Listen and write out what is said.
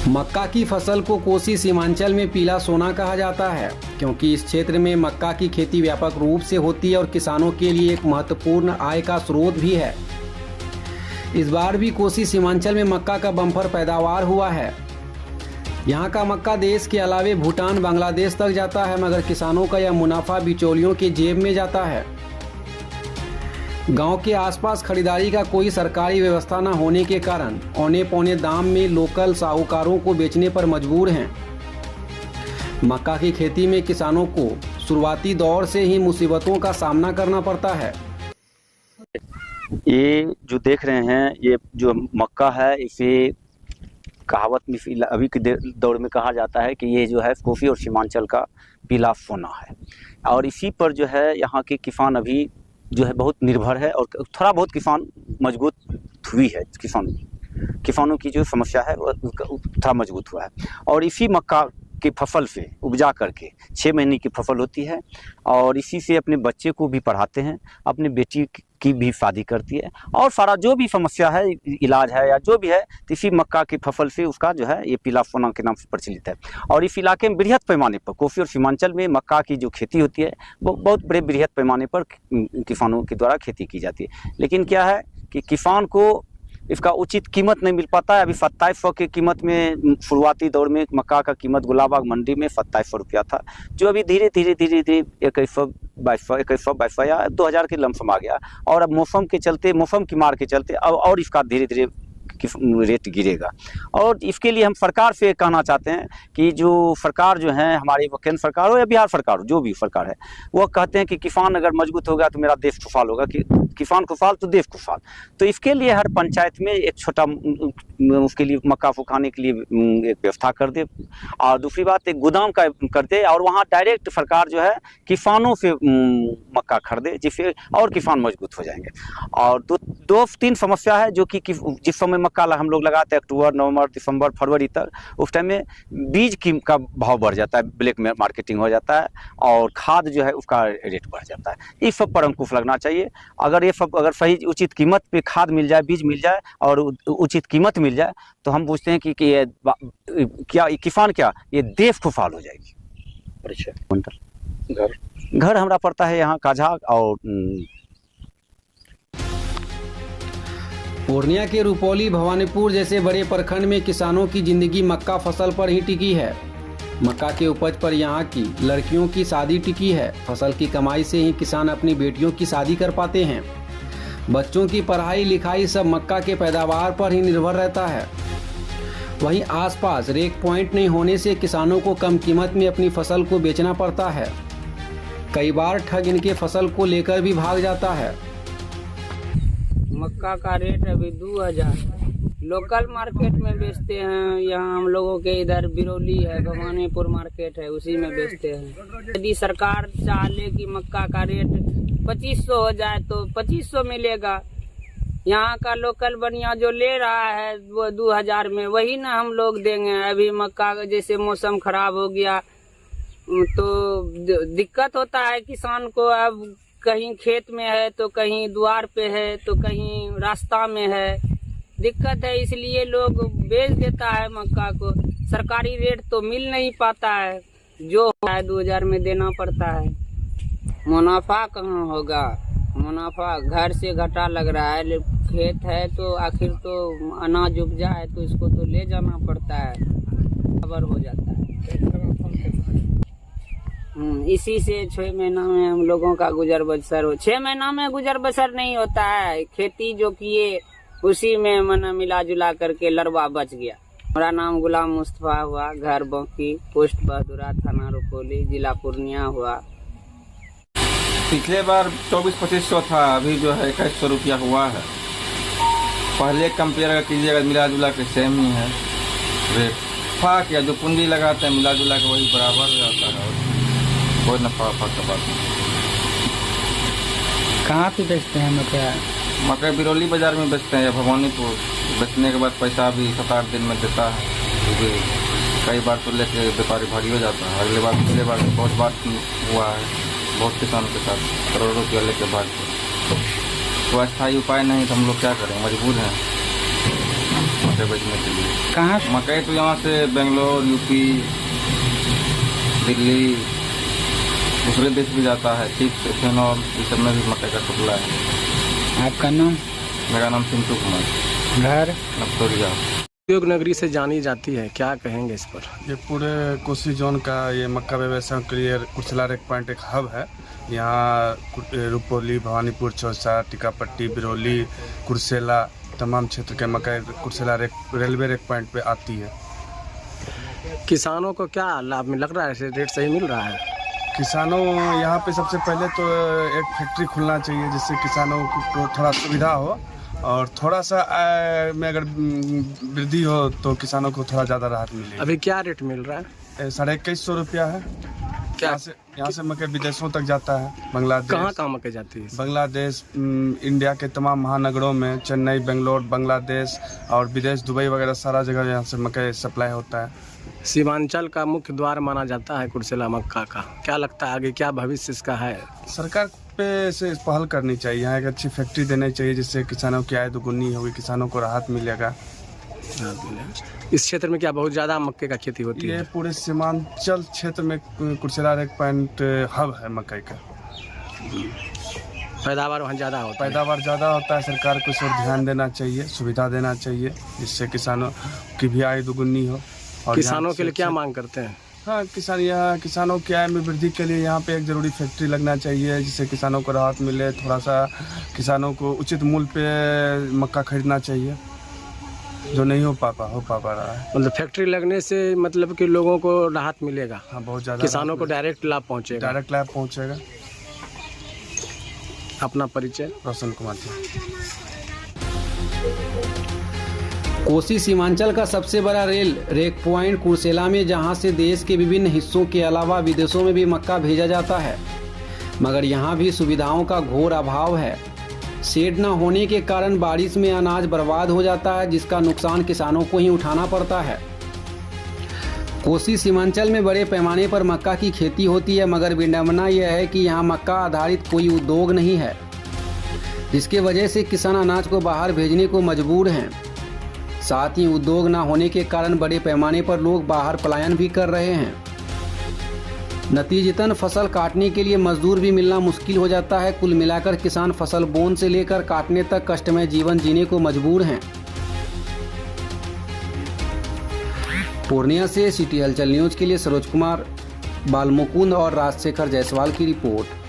मक्का की फसल को कोसी सीमांचल में पीला सोना कहा जाता है, क्योंकि इस क्षेत्र में मक्का की खेती व्यापक रूप से होती है और किसानों के लिए एक महत्वपूर्ण आय का स्रोत भी है। इस बार भी कोसी सीमांचल में मक्का का बम्पर पैदावार हुआ है। यहाँ का मक्का देश के अलावे भूटान, बांग्लादेश तक जाता है, मगर किसानों का यह मुनाफा बिचौलियों के जेब में जाता है। गांव के आसपास खरीदारी का कोई सरकारी व्यवस्था न होने के कारण औने पौने दाम में लोकल साहूकारों को बेचने पर मजबूर हैं। मक्का की खेती में किसानों को शुरुआती दौर से ही मुसीबतों का सामना करना पड़ता है। ये जो देख रहे हैं, ये जो मक्का है, इसे कहावत में अभी के दौर में कहा जाता है कि ये जो है कोसी और सीमांचल का पीला सोना है। और इसी पर जो है यहाँ के किसान अभी जो है बहुत निर्भर है और थोड़ा बहुत किसान मजबूत हुई है। किसानों की जो समस्या है वो थोड़ा मजबूत हुआ है। और इसी मक्का की फसल से उपजा करके 6 महीने की फसल होती है और इसी से अपने बच्चे को भी पढ़ाते हैं, अपने बेटी की भी शादी करती है और सारा जो भी समस्या है, इलाज है या जो भी है, तो इसी मक्का की फसल से उसका जो है ये पीला सोना के नाम से प्रचलित है। और इस इलाके में बृहद पैमाने पर कोसी और सीमांचल में मक्का की जो खेती होती है वो बहुत बड़े बृहद पैमाने पर किसानों के द्वारा खेती की जाती है। लेकिन क्या है कि किसान को इसका उचित कीमत नहीं मिल पाता है। अभी 2700 की कीमत में शुरुआती दौर में मक्का का कीमत गुलाबाग मंडी में 2700 रुपया था, जो अभी धीरे धीरे 2100, 2200 या 2000 के लमसम आ गया। और अब मौसम के चलते, मौसम की मार के चलते और इसका धीरे धीरे रेट गिरेगा। और इसके लिए हम सरकार से कहना चाहते हैं कि जो सरकार जो है, हमारी केंद्र सरकार हो या बिहार सरकार हो, जो भी सरकार है, वो कहते हैं कि किसान अगर मजबूत होगा तो मेरा देश खुशहाल होगा, कि किसान खुशहाल तो देश खुशहाल। तो इसके लिए हर पंचायत में एक छोटा उसके लिए मक्का सुखाने के लिए एक व्यवस्था कर दे। और दूसरी बात, एक गोदाम का कर दे और वहाँ डायरेक्ट सरकार जो है किसानों से मक्का खरीदे, जिससे और किसान मजबूत हो जाएंगे। और 2-3 समस्या है जो कि जिस समय मक्का हम लोग लगाते हैं अक्टूबर, नवंबर, दिसंबर, फरवरी तक, उस टाइम में बीज का भाव बढ़ जाता है, ब्लैक में मार्केटिंग हो जाता है और खाद जो है उसका रेट बढ़ जाता है। इस सब पर अंकुश लगना चाहिए। अगर ये सब अगर सही उचित कीमत पे खाद मिल जाए, बीज मिल जाए और उचित कीमत मिल जाए, तो हम पूछते हैं कि ये क्या किसान क्या ये देश खुशहाल हो जाएगी। अच्छा, घर हमारा पड़ता है यहाँ काझा। और पूर्णिया के रुपौली, भवानीपुर जैसे बड़े प्रखंड में किसानों की जिंदगी मक्का फसल पर ही टिकी है। मक्का के उपज पर यहाँ की लड़कियों की शादी टिकी है। फसल की कमाई से ही किसान अपनी बेटियों की शादी कर पाते हैं। बच्चों की पढ़ाई लिखाई सब मक्का के पैदावार पर ही निर्भर रहता है। वहीं आसपास रेक पॉइंट नहीं होने से किसानों को कम कीमत में अपनी फसल को बेचना पड़ता है। कई बार ठग इनके फसल को लेकर भी भाग जाता है। मक्का का रेट अभी 2000 लोकल मार्केट में बेचते हैं। यहाँ हम लोगों के इधर बिरौली है, भवानीपुर मार्केट है, उसी में बेचते हैं। यदि सरकार चाह ले कि मक्का का रेट 2500 हो जाए तो 2500 मिलेगा। यहाँ का लोकल बनिया जो ले रहा है वो 2000 में, वही ना हम लोग देंगे। अभी मक्का जैसे मौसम खराब हो गया तो दिक्कत होता है किसान को। अब कहीं खेत में है तो कहीं द्वार पे है तो कहीं रास्ता में है, दिक्कत है, इसलिए लोग बेच देता है मक्का को। सरकारी रेट तो मिल नहीं पाता है, जो है 2000 में देना पड़ता है। मुनाफा कहाँ होगा, मुनाफा घर से घाटा लग रहा है। खेत है तो आखिर तो अनाज उपजा है तो इसको तो ले जाना पड़ता है, खबर हो जाता है। इसी से 6 महीना में हम लोगों का गुजर बसर हो। 6 महीना में गुजर बसर नहीं होता है, खेती जो किए उसी में मना मिला जुला करके लड़वा बच गया। मेरा नाम गुलाम मुस्तफा हुआ, घर बौकी, पोस्ट बहादुरा, थाना रुपौली, जिला पूर्णिया हुआ। पिछले बार 24-2500 था, अभी जो है 2100 रुपया हुआ है। पहले कंपेयर अगर कीजिएगा मिला जुला के सेम ही है रेट। फाक या जो पूंजी लगाते हैं मिला जुला के वही बराबर हो जाता है, कोई नफा का बात नहीं। कहाँ पे बेचते हैं मकई बिरौली बाजार में बेचते हैं या भवानीपुर। बेचने के बाद पैसा भी 7-8 दिन में देता है, क्योंकि कई बार तो लेके व्यापारी भागी हो जाता है। अगले बार पिछले बार बहुत बार हुआ है, बहुत किसानों के साथ करोड़ों रुपया लेके भाग। तो अस्थायी उपाय नहीं तो हम लोग क्या करें, मजबूर हैं। मकई बेचने के लिए। कहाँ? मकई तो यहाँ से बेंगलोर, यूपी, दिल्ली, दूसरे देश भी जाता है, चिप्स, इथेनॉल, इस सब में भी मकई का सप्लाई है। आपका नाम? मेरा नाम चिंटू कुमार, घर? नक्तोरिया। उद्योग नगरी से जानी जाती है, क्या कहेंगे इस पर? ये पूरे कोसी जोन का ये मक्का व्यवसाय के लिए कुर्सेला एक पॉइंट, एक हब है। यहाँ रुपौली, भवानीपुर, चौसा, टीकापट्टी, बिरौली, कुर्सेला, तमाम क्षेत्र के मक्का कुर्सेला रेलवे एक पॉइंट पे आती है। किसानों को क्या लाभ में लग रहा है, रेट सही मिल रहा है? किसानों यहाँ पे सबसे पहले तो एक फैक्ट्री खुलना चाहिए जिससे किसानों को थोड़ा सुविधा हो, और थोड़ा सा आय में अगर वृद्धि हो तो किसानों को थोड़ा ज़्यादा राहत मिलेगी। अभी क्या रेट मिल रहा है? 2150 रुपया है। क्या यहाँ से मकई विदेशों तक जाता है, बांग्लादेश। कहाँ मकई जाती है? बांग्लादेश, इंडिया के तमाम महानगरों में, चेन्नई, बेंगलोर, बांग्लादेश और विदेश, दुबई वगैरह सारा जगह यहाँ से मकई सप्लाई होता है। सीमांचल का मुख्य द्वार माना जाता है कुर्सेला मक्का का, क्या लगता है आगे क्या भविष्य इसका है? सरकार पे से पहल करनी चाहिए, यहाँ एक अच्छी फैक्ट्री देनी चाहिए जिससे किसानों की आय दोगुनी होगी, किसानों को राहत मिलेगा। इस क्षेत्र में क्या बहुत ज़्यादा मक्के का खेती होती है? ये पूरे सीमांचल क्षेत्र में कुर्सेला एक पॉइंट हब है मकई का। पैदावार वहाँ ज़्यादा होता है? पैदावार ज़्यादा होता है। सरकार को इस ओर ध्यान देना चाहिए, सुविधा देना चाहिए जिससे किसानों की भी आय दोगुनी हो। और किसानों के लिए क्या मांग करते हैं? हाँ, किसानों की आय में वृद्धि के लिए यहाँ पे एक ज़रूरी फैक्ट्री लगना चाहिए जिससे किसानों को राहत मिले। थोड़ा सा किसानों को उचित मूल्य पे मक्का खरीदना चाहिए जो नहीं हो पा रहा है। मतलब फैक्ट्री लगने से मतलब कि लोगों को राहत मिलेगा? हाँ, बहुत ज़्यादा। किसानों को डायरेक्ट लाभ पहुँचेगा? डायरेक्ट लाभ पहुँचेगा। अपना परिचय? रोशन कुमार जी। कोसी सीमांचल का सबसे बड़ा रेक पॉइंट कुर्सेला में, जहां से देश के विभिन्न हिस्सों के अलावा विदेशों में भी मक्का भेजा जाता है, मगर यहां भी सुविधाओं का घोर अभाव है। शेड न होने के कारण बारिश में अनाज बर्बाद हो जाता है, जिसका नुकसान किसानों को ही उठाना पड़ता है। कोसी सीमांचल में बड़े पैमाने पर मक्का की खेती होती है, मगर विडंबना यह है कि यहाँ मक्का आधारित कोई उद्योग नहीं है, जिसके वजह से किसान अनाज को बाहर भेजने को मजबूर हैं। साथ ही उद्योग न होने के कारण बड़े पैमाने पर लोग बाहर पलायन भी कर रहे हैं। नतीजतन फसल काटने के लिए मजदूर भी मिलना मुश्किल हो जाता है। कुल मिलाकर किसान फसल बोने से लेकर काटने तक कष्टमय जीवन जीने को मजबूर हैं। पूर्णिया से सिटी हलचल न्यूज के लिए सरोज कुमार, बालमुकुंद और राजशेखर जायसवाल की रिपोर्ट।